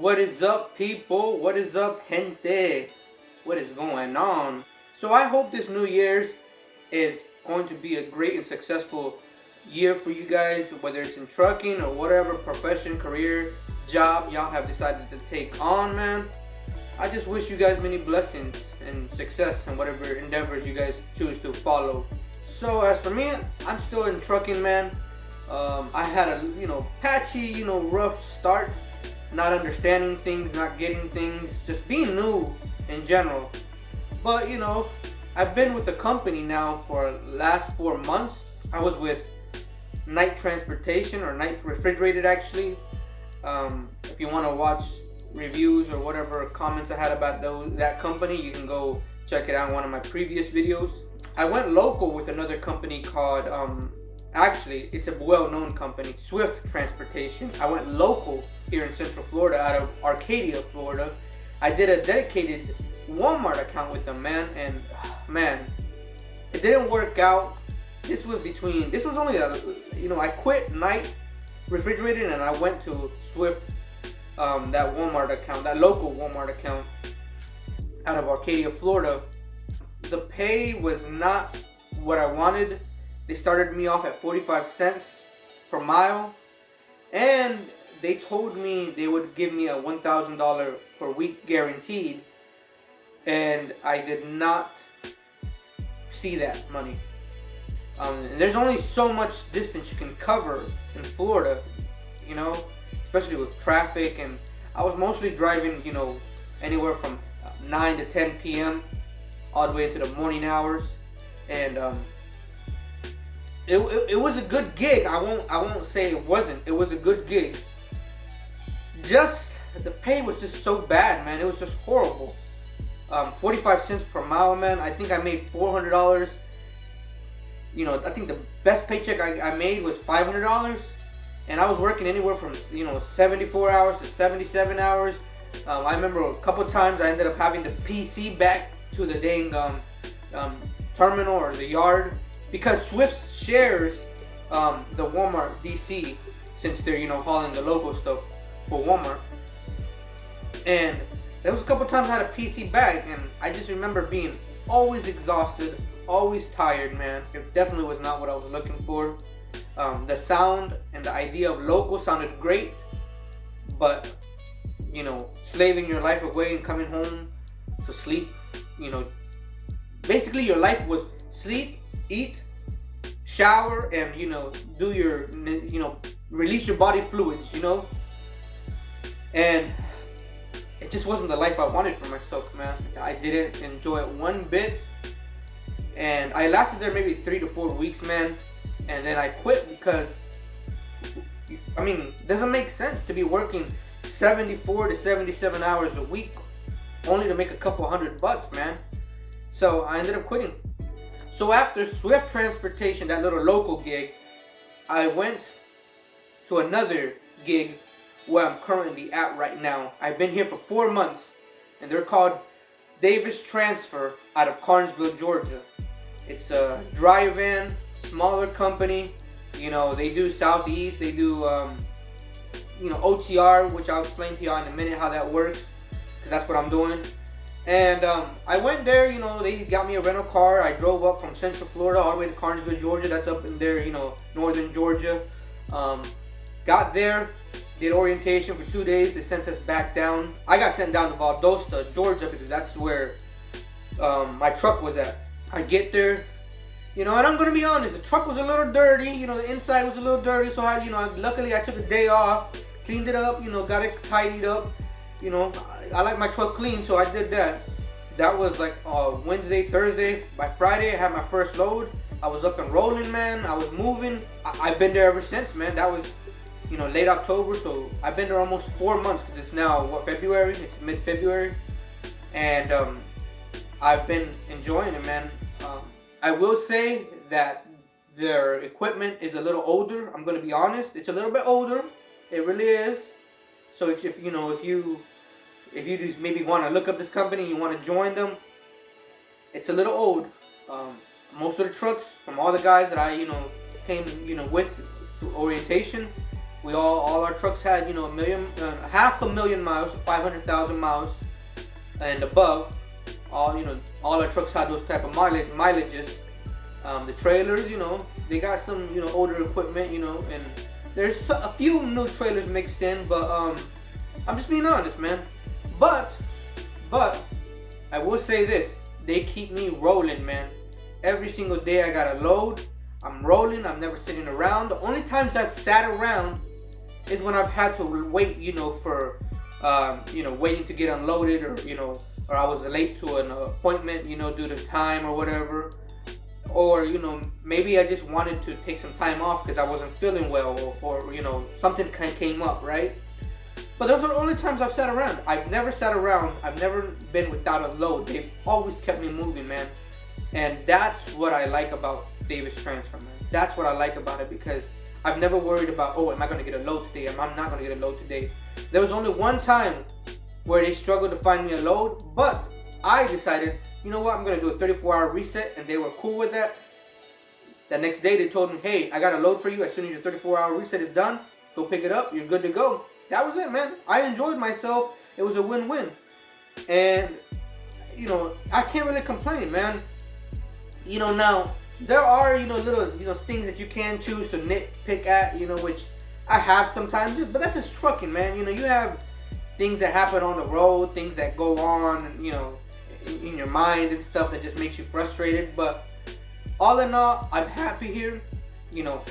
What is up, people? What is up, gente? What is going on? So I hope this New Year's is going to be a great and successful year for you guys, whether it's in trucking or whatever profession, career, job y'all have decided to take on, man. I just wish you guys many blessings and success in whatever endeavors you guys choose to follow. So as for me, I'm still in trucking, man. I had a patchy, rough start, not understanding things, not getting things, just being new in general. But I've been with the company now for the last 4 months. I was with Night Transportation, or Night Refrigerated actually. If you want to watch reviews or whatever comments I had about that company, you can go check it out in one of my previous videos. I went local with another company called actually it's a well-known company, Swift Transportation. I went local here in Central Florida, out of Arcadia, Florida. I did a dedicated Walmart account with them, man, and man, it didn't work out. This was only I quit Night Refrigerated and I went to Swift, that Walmart account, that local Walmart account out of Arcadia, Florida. The pay was not what I wanted. They started me off at 45 cents per mile, and they told me they would give me a $1,000 per week guaranteed, and I did not see that money. And there's only so much distance you can cover in Florida, especially with traffic, and I was mostly driving, anywhere from 9 to 10 p.m. all the way into the morning hours, and it was a good gig. I won't say it wasn't. It was a good gig. Just the pay was just so bad, man. It was just horrible. 45 cents per mile, man. I think I made $400. I think the best paycheck I made was $500, and I was working anywhere from 74 hours to 77 hours. I remember a couple times I ended up having to PC back to the dang terminal or the yard, because Swift shares the Walmart DC, since they're hauling the local stuff for Walmart. And there was a couple times I had a PC back, and I just remember being always exhausted, always tired, man. It definitely was not what I was looking for. The sound and the idea of local sounded great, but slaving your life away and coming home to sleep, basically your life was sleep, eat, shower, and do your release your body fluids, and it just wasn't the life I wanted for myself, man. I didn't enjoy it one bit, and I lasted there maybe 3 to 4 weeks, man, and then I quit because it doesn't make sense to be working 74 to 77 hours a week only to make a couple $100, man. So I ended up quitting. So after Swift Transportation, that little local gig, I went to another gig where I'm currently at right now. I've been here for 4 months, and they're called Davis Transfer out of Carnesville, Georgia. It's a dry van, smaller company. They do Southeast, they do OTR, which I'll explain to y'all in a minute how that works, because that's what I'm doing. And I went there, they got me a rental car. I drove up from Central Florida all the way to Carnesville, Georgia. That's up in there, northern Georgia. Got there, did orientation for 2 days. They sent us back down. I got sent down to Valdosta, Georgia, because that's where my truck was at. I get there, and I'm going to be honest, the truck was a little dirty. The inside was a little dirty. So luckily I took a day off, cleaned it up, got it tidied up. I like my truck clean, so I did that. That was like Wednesday, Thursday. By Friday, I had my first load. I was up and rolling, man. I was moving. I've been there ever since, man. That was, late October, so I've been there almost 4 months, because it's now, February? It's mid-February. And I've been enjoying it, man. I will say that their equipment is a little older. I'm going to be honest. It's a little bit older. It really is. So if you just maybe want to look up this company, you want to join them, it's a little old. Most of the trucks from all the guys that I came with to orientation, all our trucks had, you know, half a million miles, 500,000 miles and above. All our trucks had those type of mileages. The trailers, you know, they got some, you know, older equipment, you know, and there's a few new trailers mixed in, but I'm just being honest, man. But I will say this: they keep me rolling, man. Every single day I got a load. I'm rolling. I'm never sitting around. The only times I've sat around is when I've had to wait, you know, for waiting to get unloaded, or or I was late to an appointment, you know, due to time or whatever. Or, you know, maybe I just wanted to take some time off because I wasn't feeling well, or you know, something kind of came up, right? But those are the only times I've sat around. I've never sat around. I've never been without a load. They've always kept me moving, man. And that's what I like about Davis Transfer, man. That's what I like about it, because I've never worried about, oh, am I going to get a load today? Am I not going to get a load today? There was only one time where they struggled to find me a load, but I decided, you know what, I'm going to do a 34-hour reset, and they were cool with that. The next day they told me, hey, I got a load for you. As soon as your 34-hour reset is done, go pick it up. You're good to go. That was it, man. I enjoyed myself. It was a win-win. And, you know, I can't really complain, man. You know, now, there are, you know, little, you know, things that you can choose to nitpick at, you know, which I have sometimes. But that's just trucking, man. You know, you have things that happen on the road, things that go on, you know, in your mind and stuff that just makes you frustrated. But all in all, I'm happy here. You know,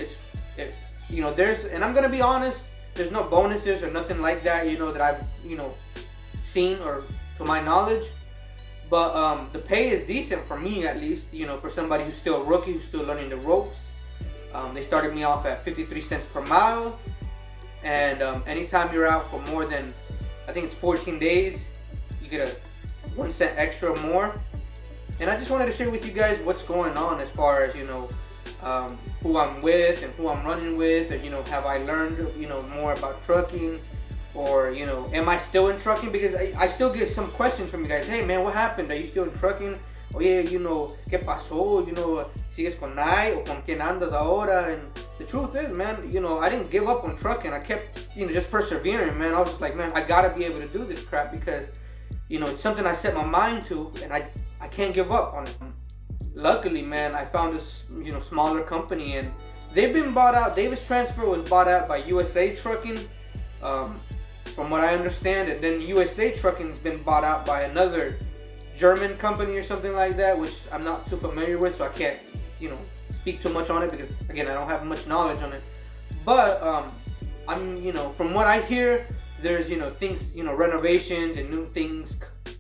and I'm gonna be honest, there's no bonuses or nothing like that, you know, that I've, you know, seen or to my knowledge. But the pay is decent for me, at least, you know, for somebody who's still a rookie, who's still learning the ropes. They started me off at 53 cents per mile, and anytime you're out for more than, I think it's 14 days, you get a 1 cent extra more. And I just wanted to share with you guys what's going on as far as, you know, who I'm with and who I'm running with, and, you know, have I learned, you know, more about trucking, or, you know, am I still in trucking? Because I still get some questions from you guys. Hey, man, what happened? Are you still in trucking? Oye, you know, ¿qué pasó? You know, ¿sigues con Nai? ¿O con quién andas ahora? And the truth is, man, you know, I didn't give up on trucking. I kept, you know, just persevering, man. I was just like, man, I gotta be able to do this crap, because, you know, it's something I set my mind to, and I can't give up on it. Luckily, man, I found this, you know, smaller company, and they've been bought out. Davis Transfer was bought out by USA Trucking, from what I understand, and then USA Trucking has been bought out by another German company or something like that, which I'm not too familiar with, so I can't, you know, speak too much on it, because, again, I don't have much knowledge on it. But I'm, you know, from what I hear, there's, you know, things, you know, renovations and new things,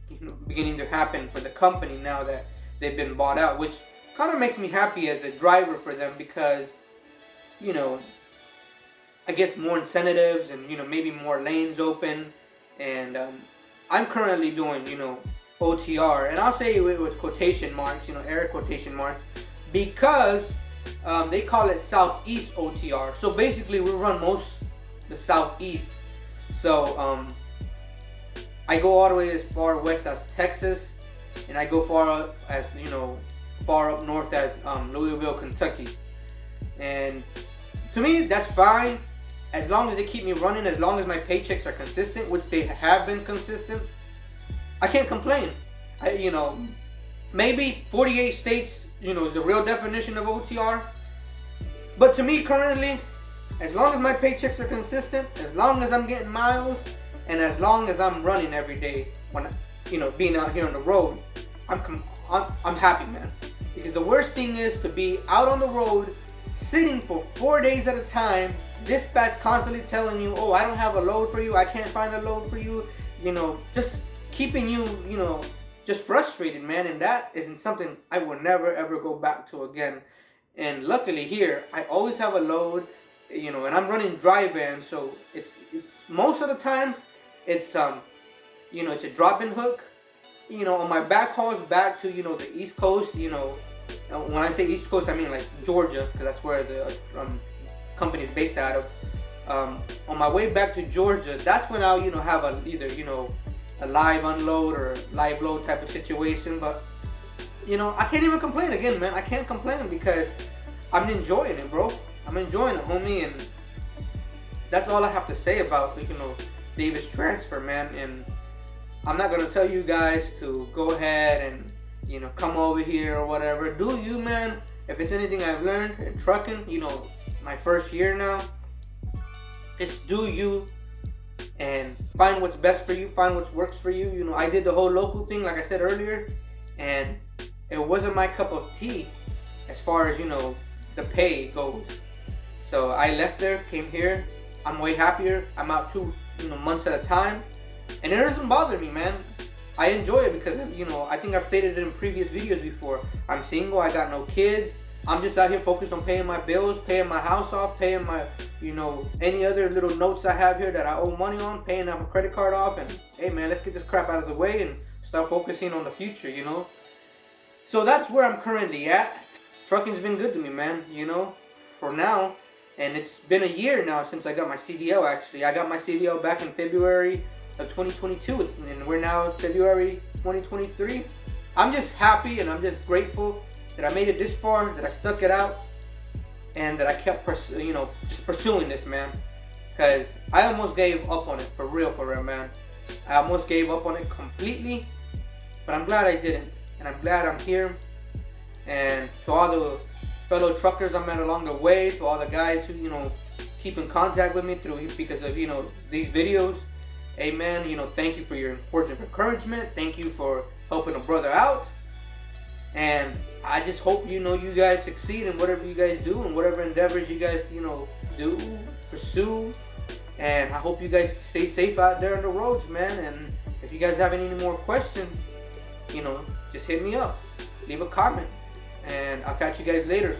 you know, beginning to happen for the company now that they've been bought out, which kind of makes me happy as a driver for them, because, you know, I guess more incentives and, you know, maybe more lanes open. And I'm currently doing, you know, OTR, and I'll say it with quotation marks, you know, air quotation marks, because they call it Southeast OTR. So basically we run most the Southeast. So I go all the way as far west as Texas, and I go far up as, you know, far up north as Louisville, Kentucky. And to me, that's fine, as long as they keep me running, as long as my paychecks are consistent, which they have been consistent. I can't complain. You know, maybe 48 states, you know, is the real definition of OTR. But to me currently, as long as my paychecks are consistent, as long as I'm getting miles, and as long as I'm running every day, when, you know, being out here on the road, I'm happy, man. Because the worst thing is to be out on the road, sitting for 4 days at a time, dispatch constantly telling you, oh, I don't have a load for you, I can't find a load for you, you know, just keeping you, you know, just frustrated, man. And that isn't something I will never ever go back to again. And luckily here, I always have a load, you know, and I'm running dry van, so it's most of the times it's you know, it's a drop-in hook. You know, on my back hauls back to, you know, the East Coast, you know, when I say East Coast, I mean like Georgia, because that's where the company is based out of. On my way back to Georgia, that's when I'll, you know, have either, you know, a live unload or live load type of situation. But, you know, I can't even complain again, man. I can't complain because I'm enjoying it, bro. I'm enjoying it, homie. And that's all I have to say about, Davis transfer, man. And I'm not gonna tell you guys to go ahead and come over here or whatever. Do you, man? If it's anything I've learned in trucking, my first year now, it's do you and find what's best for you, find what works for you. I did the whole local thing, like I said earlier, and it wasn't my cup of tea as far as the pay goes. So I left there, came here. I'm way happier. I'm out 2 months at a time, and it doesn't bother me, man. I enjoy it because I think I've stated it in previous videos before. I'm single. I got no kids. I'm just out here focused on paying my bills, paying my house off, paying my any other little notes I have here that I owe money on, paying my credit card off, and hey, man, let's get this crap out of the way and start focusing on the future. So that's where I'm currently at. Trucking's been good to me, man. For now. And it's been a year now since I got my CDL, actually. I got my CDL back in February of 2022, and we're now in February 2023. I'm just happy and I'm just grateful that I made it this far, that I stuck it out, and that I kept just pursuing this, man. Because I almost gave up on it, for real, man. I almost gave up on it completely, but I'm glad I didn't. And I'm glad I'm here. And to all the fellow truckers I met along the way, to all the guys who keep in contact with me because of these videos, hey, man, thank you for your words of encouragement. Thank you for helping a brother out, and I just hope you guys succeed in whatever you guys do and whatever endeavors you guys do, pursue. And I hope you guys stay safe out there on the roads, man. And if you guys have any more questions, just hit me up, leave a comment, and I'll catch you guys later.